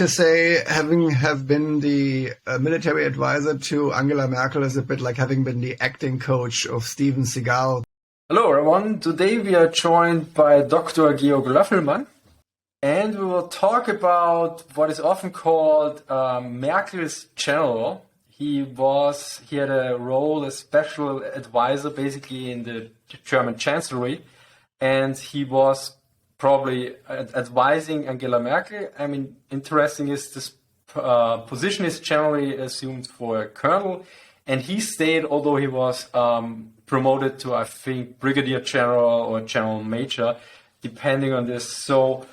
to say have been the military advisor to Angela Merkel is a bit like having been the acting coach of Steven Seagal. Hello everyone, today we are joined by Dr. Georg Löfflmann, and we will talk about what is often called Merkel's General. He had a role as special advisor basically in the German chancellery, and he was probably advising Angela Merkel. I mean, interesting is this position is generally assumed for a colonel, and he stayed, although he was promoted to, I think, brigadier general or general major, depending on this. So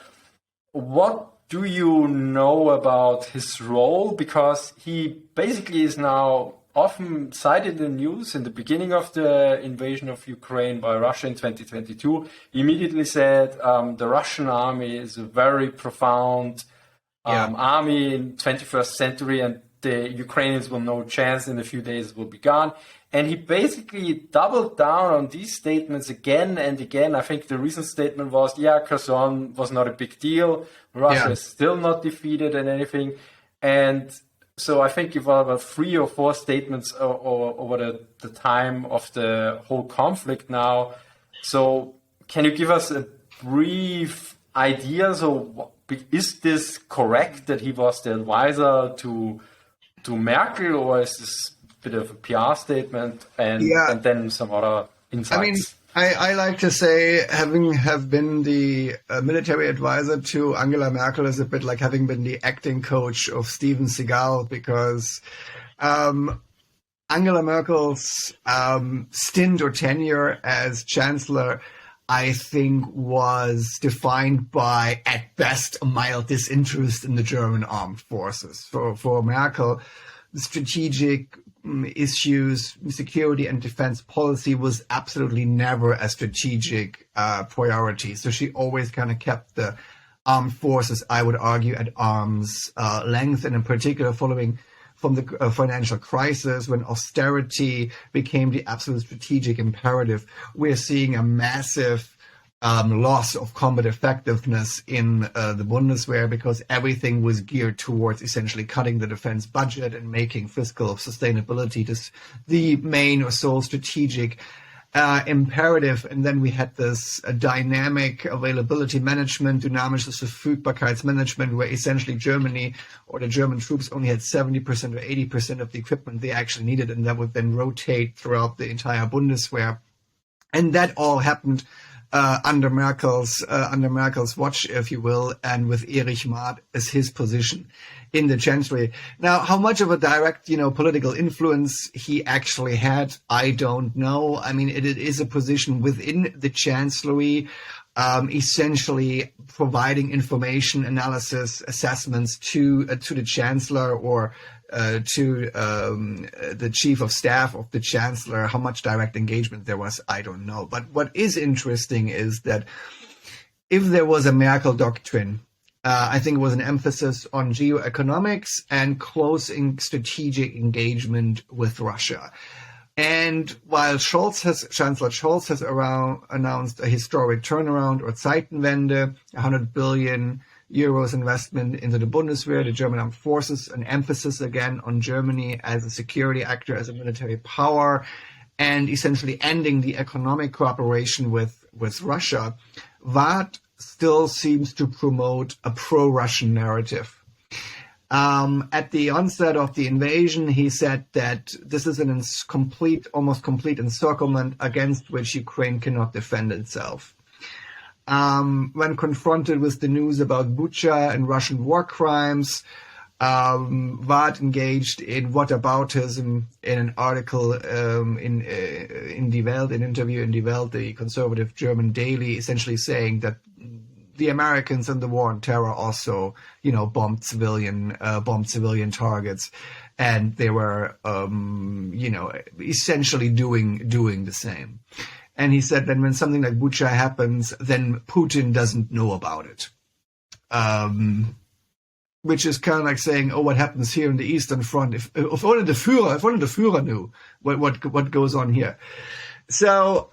what do you know about his role? Because he basically is now often cited in the news in the beginning of the invasion of Ukraine by Russia in 2022. He immediately said the Russian army is a very profound army in 21st century, and the Ukrainians will no chance, in a few days will be gone. And he basically doubled down on these statements again and again. I think the recent statement was, Kherson was not a big deal. Russia is still not defeated and anything. And so I think you've got about 3 or 4 statements over the time of the whole conflict now. So can you give us a brief idea? So is this correct that he was the advisor to Merkel, or is this a bit of a PR statement and then some other insights? I mean, I like to say have been the military advisor to Angela Merkel is a bit like having been the acting coach of Steven Seagal, because Angela Merkel's stint or tenure as chancellor, I think, was defined by, at best, a mild disinterest in the German armed forces. For Merkel, the strategic issues, security and defense policy was absolutely never a strategic priority. So she always kind of kept the armed forces, I would argue, at arm's length, and in particular following from the financial crisis, when austerity became the absolute strategic imperative, we're seeing a massive loss of combat effectiveness in the Bundeswehr, because everything was geared towards essentially cutting the defense budget and making fiscal sustainability the main or sole strategic imperative. And then we had this dynamic availability management, dynamisches Verfügbarkeitsmanagement, where essentially Germany or the German troops only had 70% or 80% of the equipment they actually needed, and that would then rotate throughout the entire Bundeswehr. And that all happened under Merkel's watch, if you will, and with Erich Vad as his position in the chancellery. Now, how much of a direct, political influence he actually had, I don't know. I mean, it is a position within the chancellery, essentially providing information, analysis, assessments to the chancellor or to the chief of staff of the chancellor. How much direct engagement there was, I don't know. But what is interesting is that if there was a Merkel doctrine, I think it was an emphasis on geoeconomics and closing strategic engagement with Russia. And while Chancellor Scholz has announced a historic turnaround or Zeitenwende, 100 billion euros investment into the Bundeswehr, the German armed forces, an emphasis again on Germany as a security actor, as a military power, and essentially ending the economic cooperation with Russia, Vad still seems to promote a pro-Russian narrative. At the onset of the invasion, he said that this is an almost complete encirclement against which Ukraine cannot defend itself. When confronted with the news about Bucha and Russian war crimes, Vad engaged in whataboutism in an article in Die Welt, an interview in Die Welt, the conservative German daily, essentially saying that the Americans in the war on terror also, bombed civilian targets, and they were, essentially doing the same. And he said that when something like Bucha happens, then Putin doesn't know about it. Which is kind of like saying, what happens here in the Eastern Front? If only the Führer knew what goes on here. So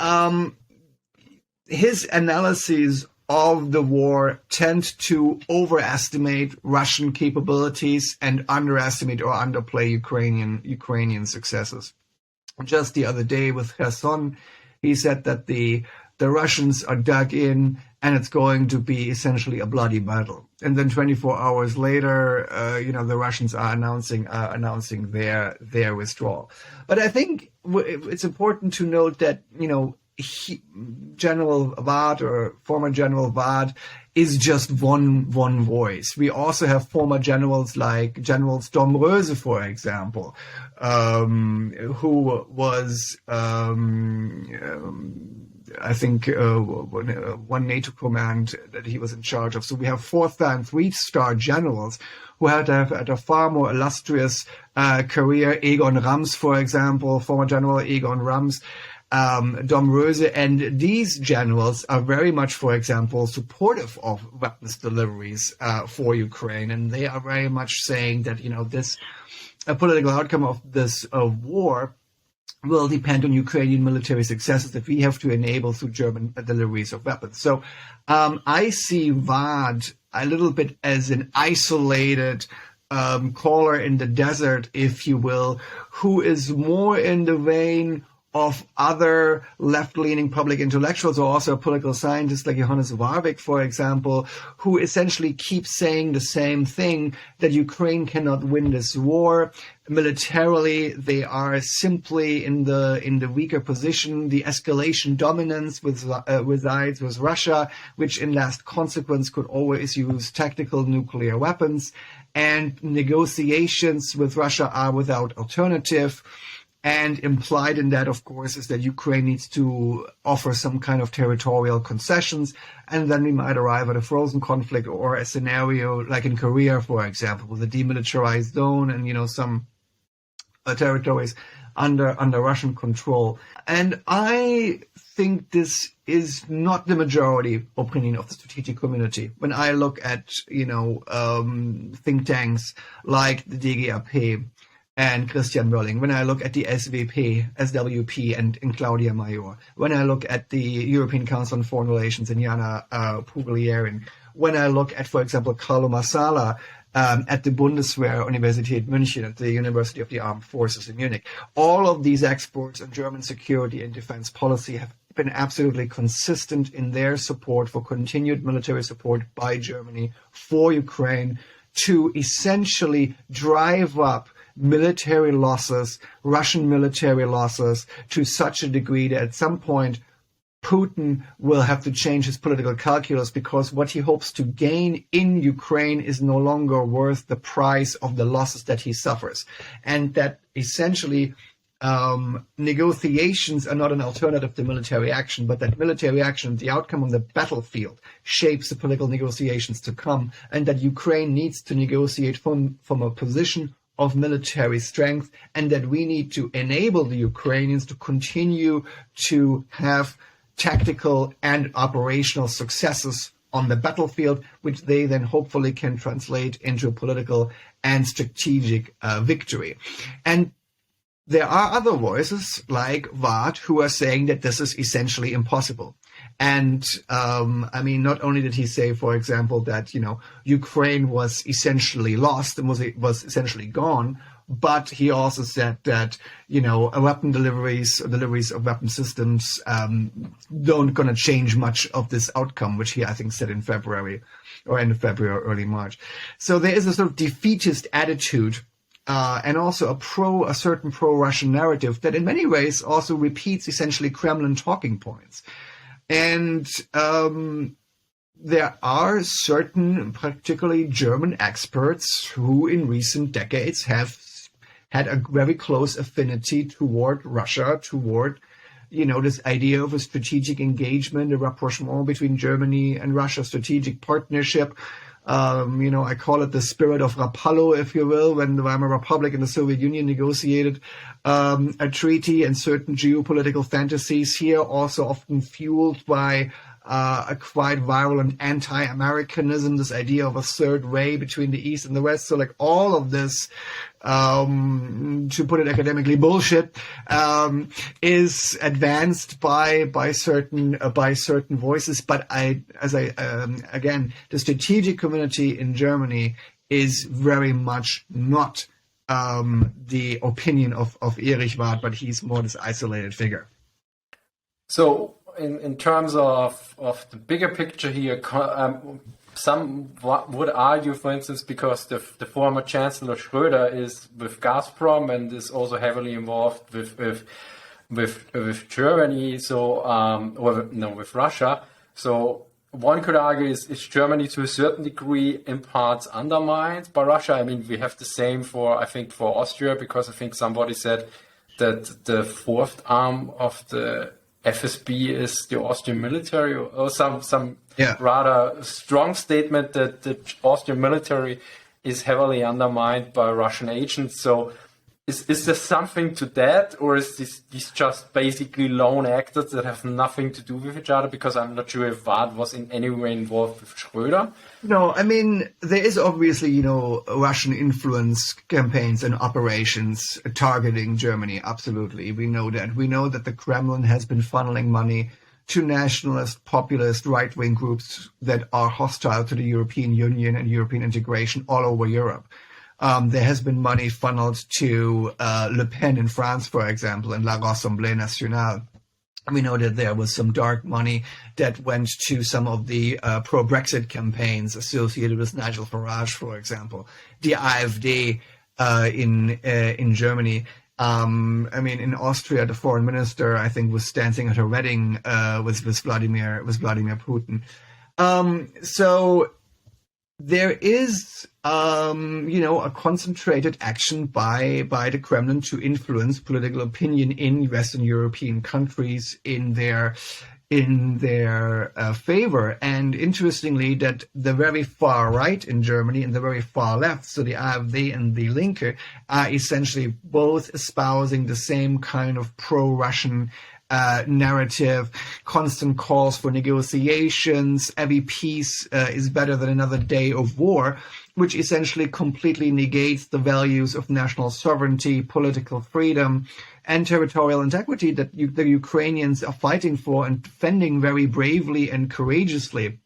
his analyses of the war tend to overestimate Russian capabilities and underestimate or underplay Ukrainian successes. Just the other day with Kherson, he said that the Russians are dug in and it's going to be essentially a bloody battle. And then 24 hours later, the Russians are announcing their withdrawal. But I think it's important to note that, General Vad or former General Vad is just one voice. We also have former generals like General Domröse, for example, who was, I think, one NATO command that he was in charge of. So we have 4-star and 3-star generals who had a far more illustrious career. Egon Rams, for example, former General Egon Rams, Domröse, and these generals are very much, for example, supportive of weapons deliveries for Ukraine, and they are very much saying that this political outcome of this war will depend on Ukrainian military successes that we have to enable through German deliveries of weapons. So I see Vad a little bit as an isolated caller in the desert, if you will, who is more in the vein of other left-leaning public intellectuals or also political scientists like Johannes Warwick, for example, who essentially keep saying the same thing, that Ukraine cannot win this war. Militarily, they are simply in the weaker position. The escalation dominance resides with Russia, which in last consequence could always use tactical nuclear weapons. And negotiations with Russia are without alternative. And implied in that, of course, is that Ukraine needs to offer some kind of territorial concessions. And then we might arrive at a frozen conflict or a scenario like in Korea, for example, with a demilitarized zone and, some territories under Russian control. And I think this is not the majority opinion of the strategic community. When I look at, think tanks like the DGAP, and Christian Wörling, when I look at the SWP and Claudia Major, when I look at the European Council on Foreign Relations and Jana Puglierin, when I look at, for example, Carlo Marsala at the Bundeswehr Universität München, at the University of the Armed Forces in Munich, all of these experts on German security and defense policy have been absolutely consistent in their support for continued military support by Germany for Ukraine to essentially drive up military losses, Russian military losses, to such a degree that at some point Putin will have to change his political calculus, because what he hopes to gain in Ukraine is no longer worth the price of the losses that he suffers. And that essentially negotiations are not an alternative to military action, but that military action, the outcome on the battlefield, shapes the political negotiations to come, and that Ukraine needs to negotiate from a position of military strength, and that we need to enable the Ukrainians to continue to have tactical and operational successes on the battlefield, which they then hopefully can translate into a political and strategic victory. And there are other voices like Vad who are saying that this is essentially impossible. And not only did he say, for example, that Ukraine was essentially lost and was essentially gone, but he also said that weapon deliveries of weapon systems don't going to change much of this outcome, which he I think said in February or end of February or early March. So there is a sort of defeatist attitude. And also a certain pro-Russian narrative that in many ways also repeats essentially Kremlin talking points. And there are certain, particularly German experts, who in recent decades have had a very close affinity toward Russia, toward, this idea of a strategic engagement, a rapprochement between Germany and Russia, strategic partnership. I call it the spirit of Rapallo, if you will, when the Weimar Republic and the Soviet Union negotiated a treaty, and certain geopolitical fantasies here, also often fueled by a quite virulent anti-Americanism, this idea of a third way between the East and the West. So like all of this, to put it academically, bullshit, is advanced by certain voices. But again, the strategic community in Germany is very much not the opinion of Erich Vad, but he's more this isolated figure. So in terms of the bigger picture here, some would argue, for instance, because the former Chancellor Schröder is with Gazprom and is also heavily involved with Germany, with Russia. So one could argue is Germany to a certain degree in parts undermined by Russia. I mean, we have the same for Austria, because I think somebody said that the fourth arm of the FSB is the Austrian military, or some rather strong statement that the Austrian military is heavily undermined by Russian agents. So is there something to that, or is this just basically lone actors that have nothing to do with each other? Because I'm not sure if Vad was in any way involved with Schröder. No, I mean, there is obviously, Russian influence campaigns and operations targeting Germany. Absolutely. We know that. We know that the Kremlin has been funneling money to nationalist, populist, right-wing groups that are hostile to the European Union and European integration all over Europe. There has been money funneled to Le Pen in France, for example, and La Rassemblée Nationale. We know that there was some dark money that went to some of the pro-Brexit campaigns associated with Nigel Farage, for example. The AfD in Germany. I mean, in Austria, the foreign minister, I think, was dancing at a wedding with Vladimir Putin. So there is, a concentrated action by the Kremlin to influence political opinion in Western European countries in their favor. And interestingly, that the very far right in Germany and the very far left, so the AfD and the Linke, are essentially both espousing the same kind of pro-Russian narrative, constant calls for negotiations, every peace is better than another day of war, which essentially completely negates the values of national sovereignty, political freedom, and territorial integrity that the Ukrainians are fighting for and defending very bravely and courageously.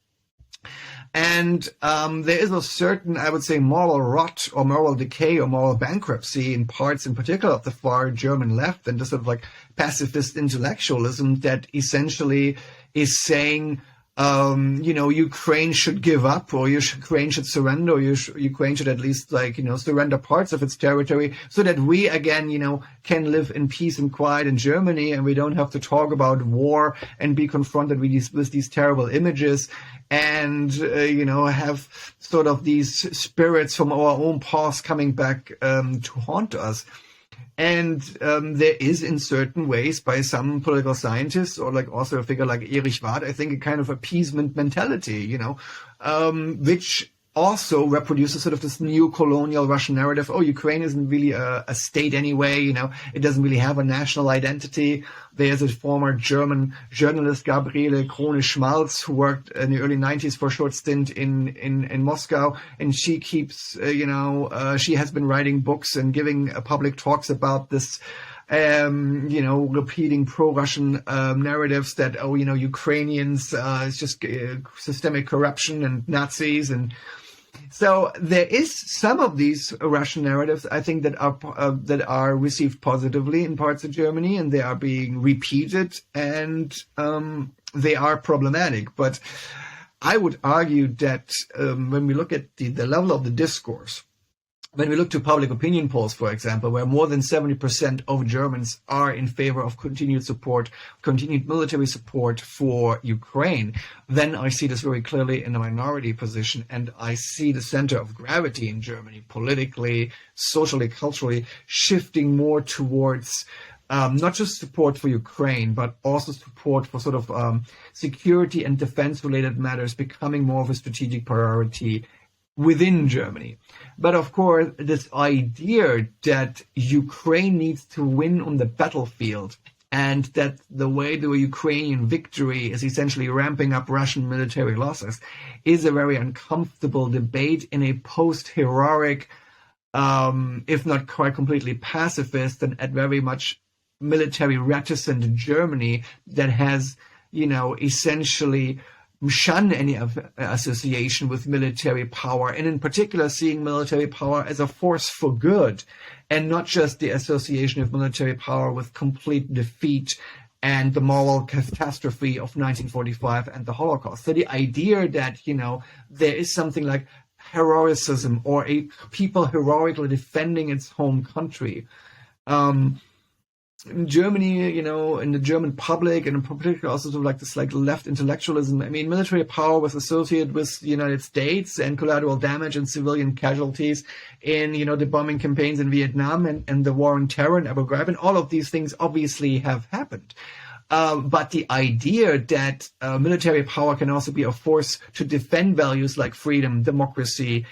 And there is a certain, I would say, moral rot or moral decay or moral bankruptcy in parts in particular of the far German left and the sort of like pacifist intellectualism that essentially is saying, Ukraine should give up, or Ukraine should surrender, or Ukraine should at least surrender parts of its territory so that we again, can live in peace and quiet in Germany, and we don't have to talk about war and be confronted with these terrible images and, have sort of these spirits from our own past coming back to haunt us. And there is, in certain ways, by some political scientists, or like also a figure like Erich Vad, I think a kind of appeasement mentality, which also reproduces sort of this neo-colonial Russian narrative. Oh, Ukraine isn't really a state anyway, it doesn't really have a national identity. There's a former German journalist, Gabriele Krone-Schmalz, who worked in the early 90s for a short stint in Moscow. And she keeps, she has been writing books and giving public talks about this, repeating pro-Russian narratives that, Ukrainians, it's just systemic corruption and Nazis. And so there is some of these Russian narratives, I think, that are received positively in parts of Germany, and they are being repeated, and they are problematic. But I would argue that when we look at the level of the discourse, when we look to public opinion polls, for example, where more than 70% of Germans are in favor of continued military support for Ukraine, then I see this very clearly in a minority position, and I see the center of gravity in Germany, politically, socially, culturally, shifting more towards not just support for Ukraine, but also support for sort of security and defense-related matters becoming more of a strategic priority within Germany. But of course, this idea that Ukraine needs to win on the battlefield and that the way the Ukrainian victory is essentially ramping up Russian military losses is a very uncomfortable debate in a post-heroic, if not quite completely pacifist and at very much military reticent Germany that has, essentially shun any association with military power, and in particular seeing military power as a force for good, and not just the association of military power with complete defeat and the moral catastrophe of 1945 and the Holocaust. So the idea that, there is something like heroicism or a people heroically defending its home country, in Germany, in the German public, and in particular also sort of like this left intellectualism. I mean, military power was associated with the United States and collateral damage and civilian casualties in, the bombing campaigns in Vietnam and the war on terror and Abu Ghraib, and all of these things obviously have happened. But the idea that military power can also be a force to defend values like freedom, democracy,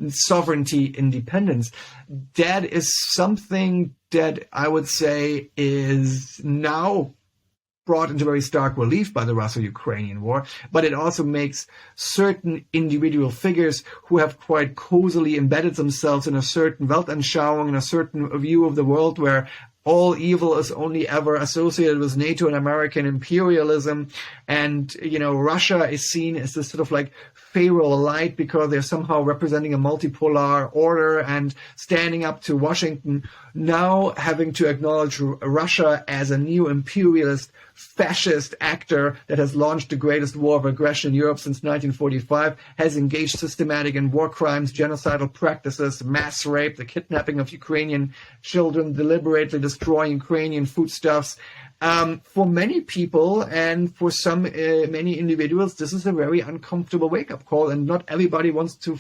sovereignty, independence, that is something that I would say is now brought into very stark relief by the Russo-Ukrainian war, but it also makes certain individual figures who have quite cozily embedded themselves in a certain Weltanschauung, in a certain view of the world where all evil is only ever associated with NATO and American imperialism. And, Russia is seen as this sort of like pharaoh light because they're somehow representing a multipolar order and standing up to Washington, now having to acknowledge Russia as a new imperialist fascist actor that has launched the greatest war of aggression in Europe since 1945, has engaged systematic in war crimes, genocidal practices, mass rape, the kidnapping of Ukrainian children, deliberately destroying Ukrainian foodstuffs. For many people and for some many individuals, this is a very uncomfortable wake-up call, and not everybody wants to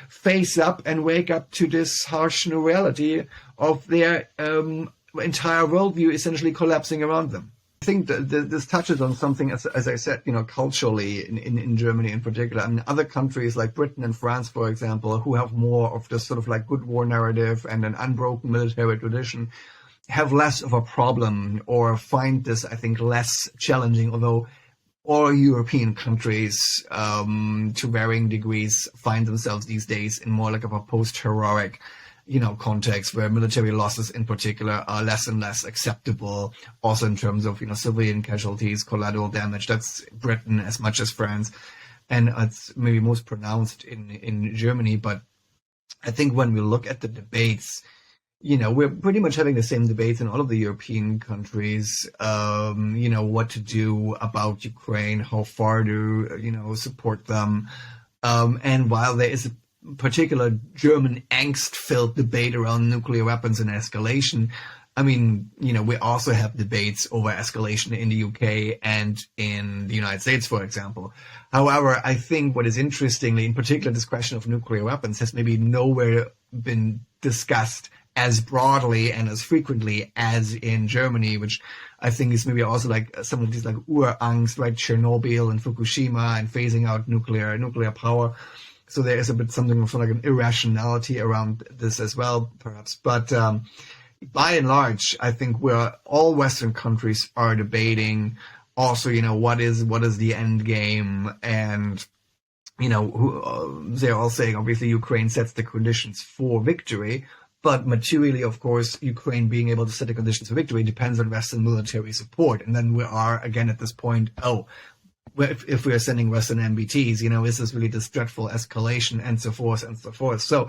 face up and wake up to this harsh new reality of their entire worldview essentially collapsing around them. I think that this touches on something, as I said, culturally in Germany in particular. I mean, other countries like Britain and France, for example, who have more of this sort of like good war narrative and an unbroken military tradition, have less of a problem or find this, I think, less challenging, although all European countries, to varying degrees, find themselves these days in more like of a post-heroic, context where military losses in particular are less and less acceptable, also in terms of, civilian casualties, collateral damage. That's Britain as much as France. And it's maybe most pronounced in Germany. But I think when we look at the debates, we're pretty much having the same debates in all of the European countries, what to do about Ukraine, how far to, support them. And while there is a particular German angst-filled debate around nuclear weapons and escalation, I mean, we also have debates over escalation in the UK and in the United States, for example. However, I think what is interestingly, in particular, this question of nuclear weapons has maybe nowhere been discussed as broadly and as frequently as in Germany, which I think is maybe also like some of these like Angst, right? Chernobyl and Fukushima and phasing out nuclear power. So there is a bit something of like an irrationality around this as well, perhaps. But by and large, I think all Western countries are debating also, what is the end game, and they're all saying obviously Ukraine sets the conditions for victory. But materially, of course, Ukraine being able to set the conditions for victory depends on Western military support. And then we are, again, at this point, if we are sending Western MBTs, is this really this dreadful escalation, and so forth and so forth. So,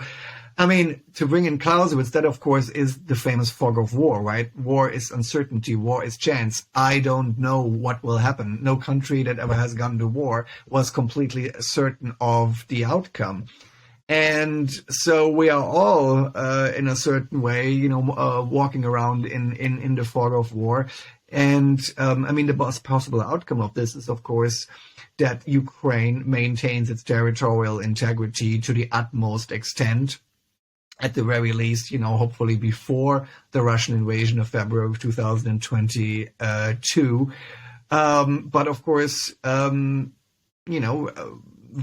I mean, to bring in Clausewitz, that, of course, is the famous fog of war, right? War is uncertainty. War is chance. I don't know what will happen. No country that ever has gone to war was completely certain of the outcome. And so we are all, in a certain way, walking around in the fog of war. And, I mean, the best possible outcome of this is, of course, that Ukraine maintains its territorial integrity to the utmost extent, at the very least, hopefully before the Russian invasion of February of 2022. But, of course,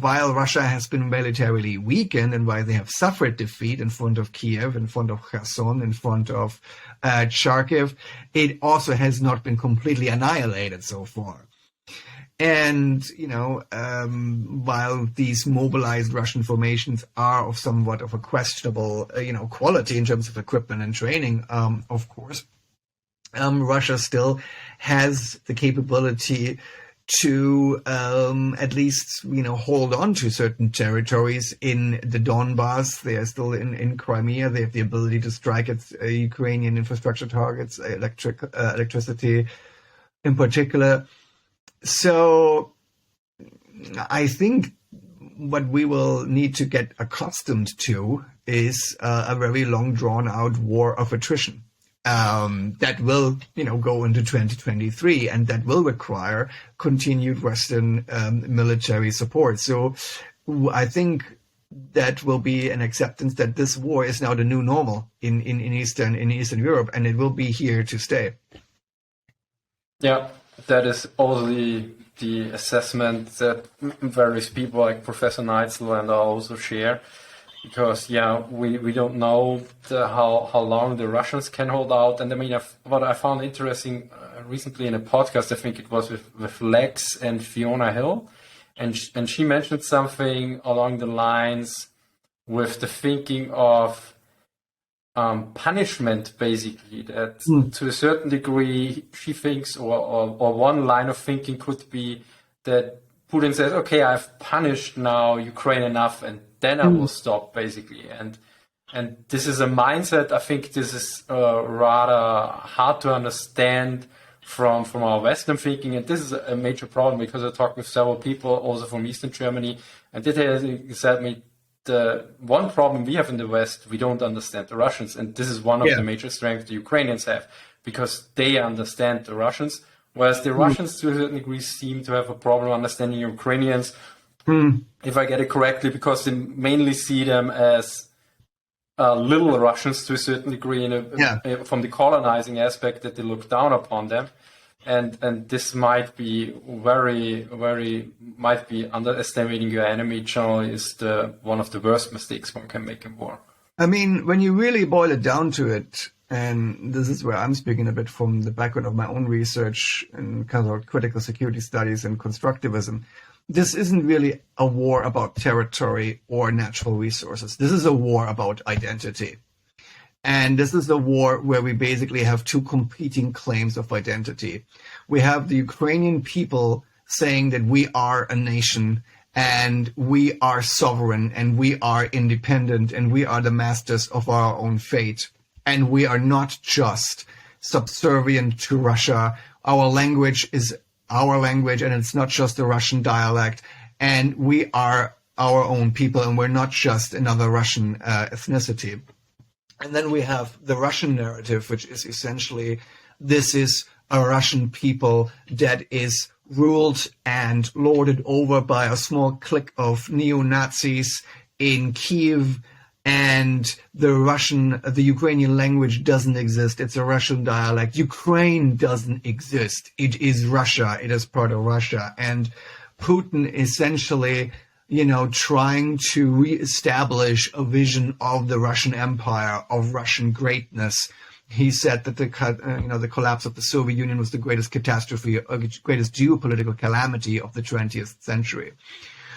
while Russia has been militarily weakened and while they have suffered defeat in front of Kiev, in front of Kherson, in front of Kharkiv, it also has not been completely annihilated so far. And, while these mobilized Russian formations are of somewhat of a questionable, quality in terms of equipment and training, of course, Russia still has the capability to at least, hold on to certain territories in the Donbass. They are still in Crimea. They have the ability to strike at Ukrainian infrastructure targets, electricity in particular. So I think what we will need to get accustomed to is a very long, drawn-out war of attrition. That will, go into 2023, and that will require continued Western military support. So I think that will be an acceptance that this war is now the new normal in Eastern Europe, and it will be here to stay. Yeah, that is also the assessment that various people like Professor Neitzel and I also share. Because, we don't know how long the Russians can hold out. And I mean, what I found interesting recently in a podcast, I think it was with Lex and Fiona Hill, and she mentioned something along the lines with the thinking of punishment, basically, that to a certain degree she thinks, or one line of thinking could be that Putin says, okay, I've punished now Ukraine enough, and then I will stop, basically. And this is a mindset, I think this is rather hard to understand from our Western thinking. And this is a major problem, because I talked with several people also from Eastern Germany, and they said to me, the one problem we have in the West, we don't understand the Russians. And this is one of the major strengths the Ukrainians have, because they understand the Russians, whereas the Russians to a certain degree seem to have a problem understanding Ukrainians, if I get it correctly, because they mainly see them as little Russians to a certain degree from the colonizing aspect, that they look down upon them. And this might be might be underestimating your enemy. Generally, is one of the worst mistakes one can make in war. I mean, when you really boil it down to it, and this is where I'm speaking a bit from the background of my own research and kind of critical security studies and constructivism, this isn't really a war about territory or natural resources. This is a war about identity. And this is a war where we basically have two competing claims of identity. We have the Ukrainian people saying that we are a nation and we are sovereign and we are independent and we are the masters of our own fate. And we are not just subservient to Russia. Our language is our language, and it's not just a Russian dialect. And we are our own people, and we're not just another Russian ethnicity. And then we have the Russian narrative, which is essentially, this is a Russian people that is ruled and lorded over by a small clique of neo-Nazis in Kiev, and the Ukrainian language doesn't exist. It's a Russian dialect. Ukraine doesn't exist. It is Russia. It is part of Russia. And Putin essentially, trying to reestablish a vision of the Russian Empire, of Russian greatness. He said that the collapse of the Soviet Union was the greatest catastrophe, greatest geopolitical calamity of the 20th century.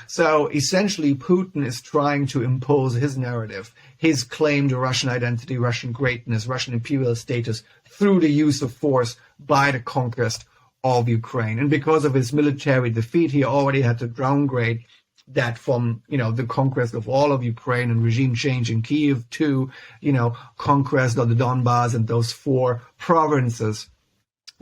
So essentially, Putin is trying to impose his narrative, his claim to Russian identity, Russian greatness, Russian imperial status through the use of force by the conquest of Ukraine. And because of his military defeat, he already had to downgrade that from, the conquest of all of Ukraine and regime change in Kiev to, conquest of the Donbass and those 4 provinces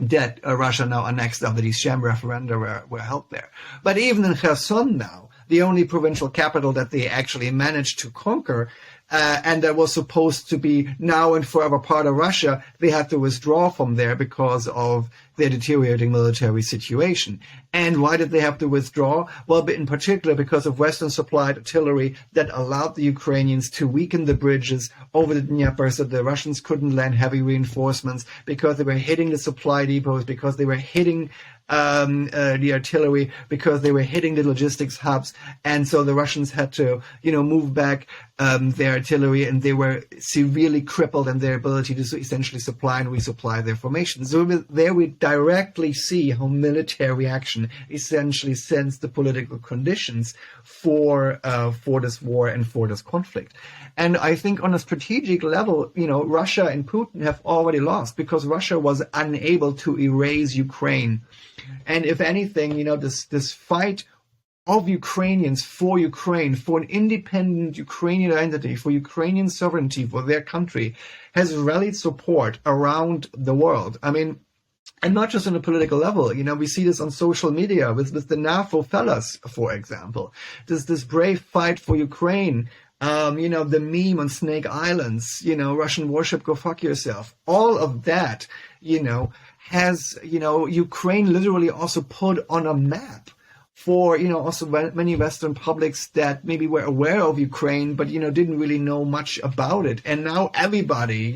that Russia now annexed after these sham referenda were held there. But even in Kherson now, the only provincial capital that they actually managed to conquer, and that was supposed to be now and forever part of Russia, they had to withdraw from there because of their deteriorating military situation. And why did they have to withdraw? Well, in particular because of Western supplied artillery that allowed the Ukrainians to weaken the bridges over the Dnieper so the Russians couldn't land heavy reinforcements, because they were hitting the supply depots, because they were hitting the artillery, because they were hitting the logistics hubs, and so the Russians had to, move back their artillery, and they were severely crippled in their ability to essentially supply and resupply their formations. So there we directly see how military action essentially sends the political conditions for this war and for this conflict. And I think on a strategic level, Russia and Putin have already lost, because Russia was unable to erase Ukraine. And if anything, this fight of Ukrainians for Ukraine, for an independent Ukrainian identity, for Ukrainian sovereignty, for their country, has rallied support around the world. I mean, and not just on a political level. We see this on social media with the NAFO fellas, for example. This brave fight for Ukraine. The meme on Snake Islands, Russian warship, go fuck yourself. All of that, has, Ukraine literally also put on a map for, also many Western publics that maybe were aware of Ukraine, but, didn't really know much about it. And now everybody,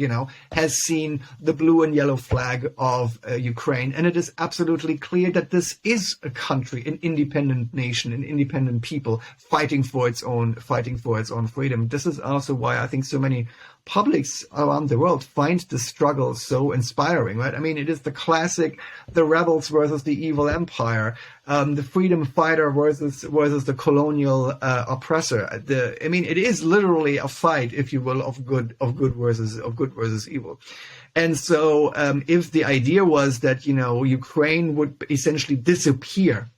has seen the blue and yellow flag of Ukraine. And it is absolutely clear that this is a country, an independent nation, an independent people fighting for its own freedom. This is also why I think so many publics around the world find the struggle so inspiring, right? I mean, it is the classic, the rebels versus the evil empire, the freedom fighter versus the colonial oppressor. It is literally a fight, if you will, of good versus evil. And so, if the idea was that Ukraine would essentially disappear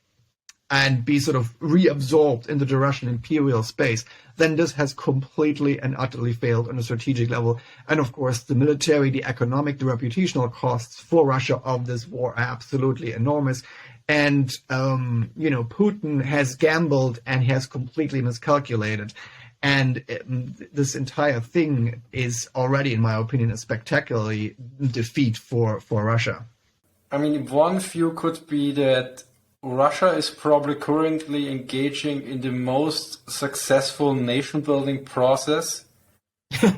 and be sort of reabsorbed into the Russian imperial space, then this has completely and utterly failed on a strategic level. And of course, the military, the economic, the reputational costs for Russia of this war are absolutely enormous. And, Putin has gambled and has completely miscalculated. And this entire thing is already, in my opinion, a spectacularly defeat for Russia. I mean, one view could be that Russia is probably currently engaging in the most successful nation-building process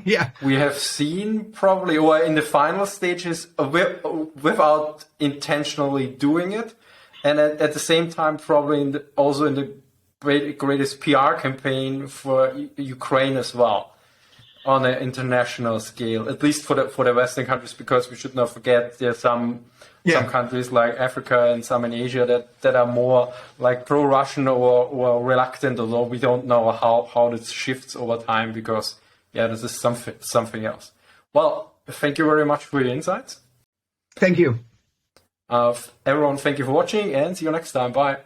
yeah, we have seen, probably, or in the final stages without intentionally doing it. And at the same time, probably also in the greatest PR campaign for Ukraine as well, on an international scale, at least for the Western countries, because we should not forget there's some countries like Africa and some in Asia that are more like pro-Russian or reluctant, although we don't know how this shifts over time, because this is something else. Well, thank you very much for your insights. Thank you. Everyone, thank you for watching, and see you next time. Bye.